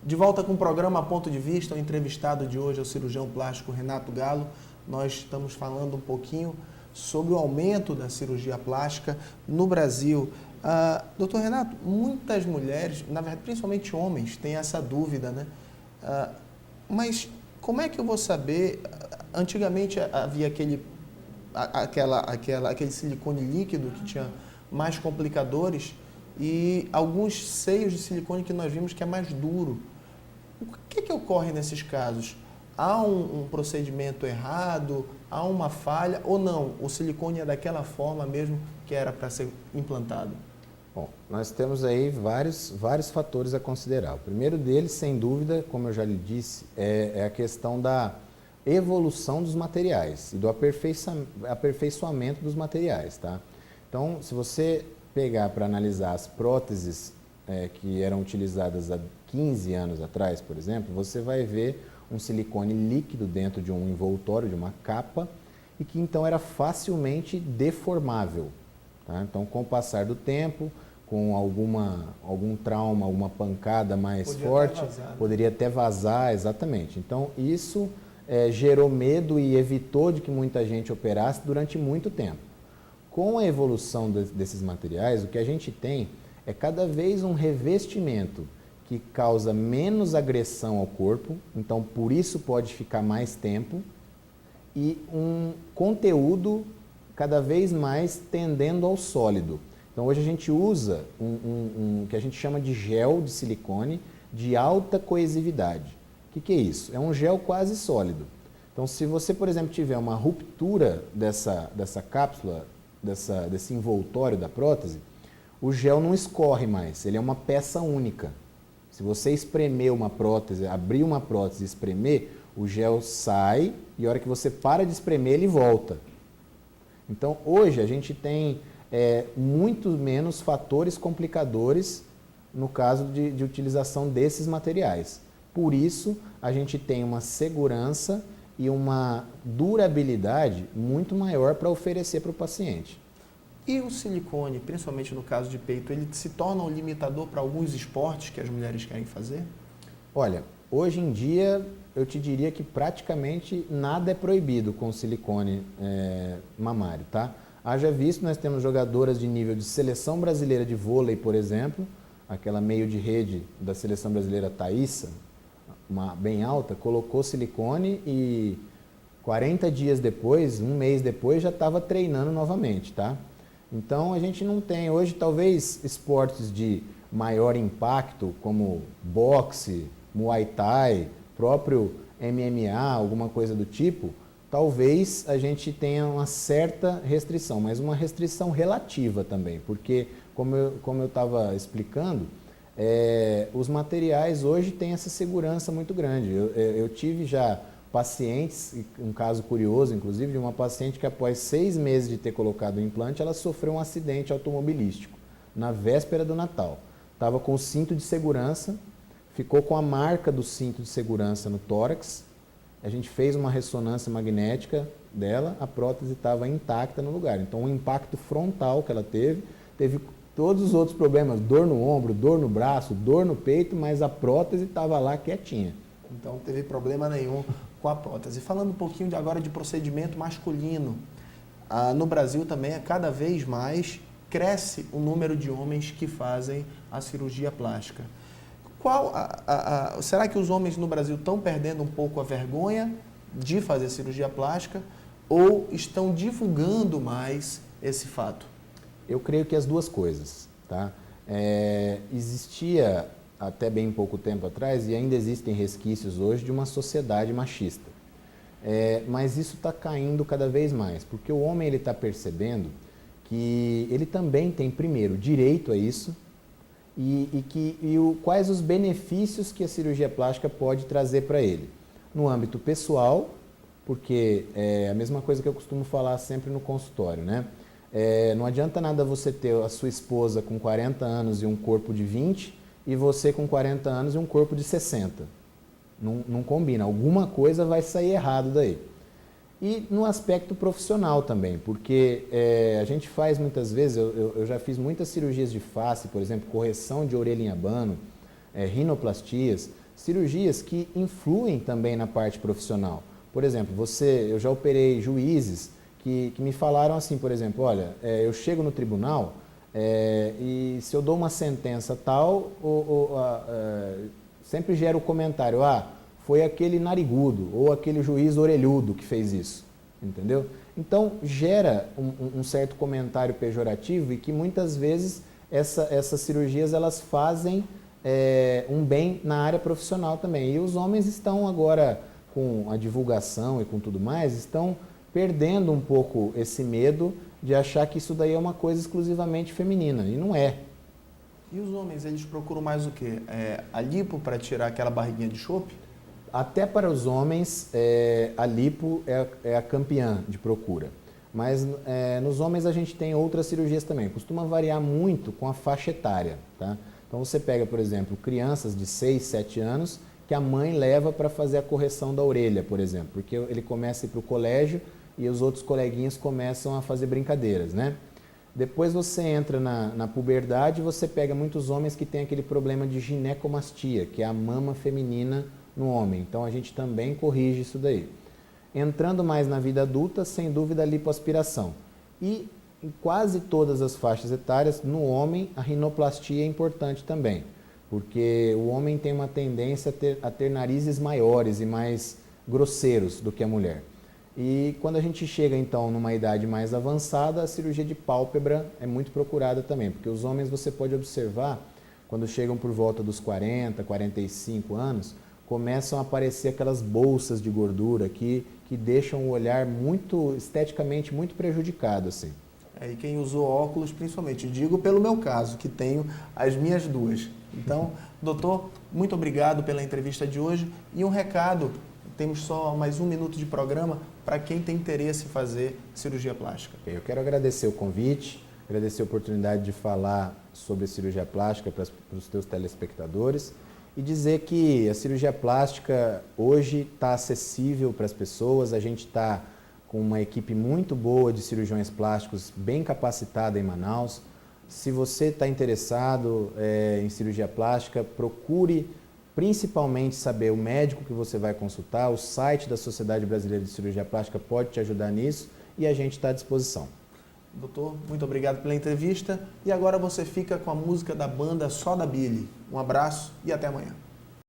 De volta com o programa Ponto de Vista, o entrevistado de hoje é o cirurgião plástico Renato Galo. Nós estamos falando um pouquinho sobre o aumento da cirurgia plástica no Brasil. Doutor Renato, muitas mulheres, na verdade, principalmente homens, têm essa dúvida, né? Mas como é que eu vou saber? Antigamente havia aquele silicone líquido que tinha mais complicadores e alguns seios de silicone que nós vimos que é mais duro. O que ocorre nesses casos? Há um procedimento errado? Há uma falha? Ou não? O silicone é daquela forma mesmo que era para ser implantado? Bom, nós temos aí vários fatores a considerar. O primeiro deles, sem dúvida, como eu já lhe disse, é a questão da evolução dos materiais e do aperfeiçoamento dos materiais, tá? Então, se você pegar para analisar as próteses que eram utilizadas há 15 anos atrás, por exemplo, você vai ver um silicone líquido dentro de um envoltório, de uma capa, e que então era facilmente deformável, tá? Então, com o passar do tempo, com algum trauma, alguma pancada mais forte, poderia até vazar, exatamente. Então, isso gerou medo e evitou de que muita gente operasse durante muito tempo. Com a evolução desses materiais, o que a gente tem é cada vez um revestimento que causa menos agressão ao corpo, então por isso pode ficar mais tempo, e um conteúdo cada vez mais tendendo ao sólido. Então hoje a gente usa um que a gente chama de gel de silicone de alta coesividade. O que é isso? É um gel quase sólido. Então se você, por exemplo, tiver uma ruptura dessa cápsula, desse envoltório da prótese, o gel não escorre mais, ele é uma peça única. Se você espremer uma prótese, abrir uma prótese e espremer, o gel sai e a hora que você para de espremer, ele volta. Então, hoje a gente tem muito menos fatores complicadores no caso de utilização desses materiais. Por isso, a gente tem uma segurança e uma durabilidade muito maior para oferecer para o paciente. E o silicone, principalmente no caso de peito, ele se torna um limitador para alguns esportes que as mulheres querem fazer? Olha, hoje em dia eu te diria que praticamente nada é proibido com silicone mamário, tá? Haja visto, nós temos jogadoras de nível de seleção brasileira de vôlei, por exemplo, aquela meio de rede da seleção brasileira Thaísa, bem alta, colocou silicone e 40 dias depois, um mês depois, já estava treinando novamente, tá? Então a gente não tem hoje, talvez, esportes de maior impacto, como boxe, muay thai, próprio MMA, alguma coisa do tipo, talvez a gente tenha uma certa restrição, mas uma restrição relativa também, porque, como eu estava explicando, os materiais hoje têm essa segurança muito grande. Eu tive já pacientes, um caso curioso, inclusive, de uma paciente que após 6 meses de ter colocado o implante, ela sofreu um acidente automobilístico, na véspera do Natal. Estava com o cinto de segurança, ficou com a marca do cinto de segurança no tórax, a gente fez uma ressonância magnética dela, a prótese estava intacta no lugar. Então, o impacto frontal que ela teve todos os outros problemas, dor no ombro, dor no braço, dor no peito, mas a prótese estava lá quietinha. Então, não teve problema nenhum com a prótese. Falando um pouquinho agora de procedimento masculino, no Brasil também, cada vez mais, cresce o número de homens que fazem a cirurgia plástica. Será que os homens no Brasil estão perdendo um pouco a vergonha de fazer cirurgia plástica ou estão divulgando mais esse fato? Eu creio que as duas coisas, tá? Existia até bem pouco tempo atrás, e ainda existem resquícios hoje, de uma sociedade machista. Mas isso está caindo cada vez mais, porque o homem está percebendo que ele também tem, primeiro, direito a isso, quais os benefícios que a cirurgia plástica pode trazer para ele. No âmbito pessoal, porque é a mesma coisa que eu costumo falar sempre no consultório, né? Não adianta nada você ter a sua esposa com 40 anos e um corpo de 20 e você com 40 anos e um corpo de 60. Não combina, alguma coisa vai sair errado daí. E no aspecto profissional também, porque a gente faz muitas vezes, eu já fiz muitas cirurgias de face, por exemplo, correção de orelha em abano, rinoplastias. cirurgias que influem também na parte profissional. Por exemplo, eu já operei juízes que me falaram assim, por exemplo, olha, eu chego no tribunal e se eu dou uma sentença tal, sempre gera o comentário, foi aquele narigudo ou aquele juiz orelhudo que fez isso, entendeu? Então, gera um certo comentário pejorativo e que muitas vezes essas cirurgias elas fazem um bem na área profissional também. E os homens estão agora, com a divulgação e com tudo mais, estão perdendo um pouco esse medo de achar que isso daí é uma coisa exclusivamente feminina, e não é. E os homens, eles procuram mais o quê? A lipo para tirar aquela barriguinha de chope? Até para os homens, a lipo é a campeã de procura. Mas nos homens a gente tem outras cirurgias também. Costuma variar muito com a faixa etária, tá? Então você pega, por exemplo, crianças de 6, 7 anos que a mãe leva para fazer a correção da orelha, por exemplo. Porque ele começa a ir para o colégio e os outros coleguinhas começam a fazer brincadeiras, né? Depois você entra na puberdade e você pega muitos homens que têm aquele problema de ginecomastia, que é a mama feminina no homem. Então a gente também corrige isso daí. Entrando mais na vida adulta, sem dúvida a lipoaspiração. E em quase todas as faixas etárias, no homem, a rinoplastia é importante também, porque o homem tem uma tendência a ter narizes maiores e mais grosseiros do que a mulher. E quando a gente chega então numa idade mais avançada, a cirurgia de pálpebra é muito procurada também, porque os homens você pode observar, quando chegam por volta dos 40, 45 anos, começam a aparecer aquelas bolsas de gordura que deixam o olhar muito, esteticamente, muito prejudicado, assim. E quem usou óculos, principalmente, digo pelo meu caso, que tenho as minhas duas. Então, doutor, muito obrigado pela entrevista de hoje. E um recado, temos só mais 1 minuto de programa para quem tem interesse em fazer cirurgia plástica. Eu quero agradecer o convite, agradecer a oportunidade de falar sobre cirurgia plástica para os teus telespectadores e dizer que a cirurgia plástica hoje está acessível para as pessoas, a gente está com uma equipe muito boa de cirurgiões plásticos, bem capacitada em Manaus. Se você está interessado em cirurgia plástica, procure principalmente saber o médico que você vai consultar, o site da Sociedade Brasileira de Cirurgia Plástica pode te ajudar nisso e a gente está à disposição. Doutor, muito obrigado pela entrevista e agora você fica com a música da banda Soda Billy. Um abraço e até amanhã.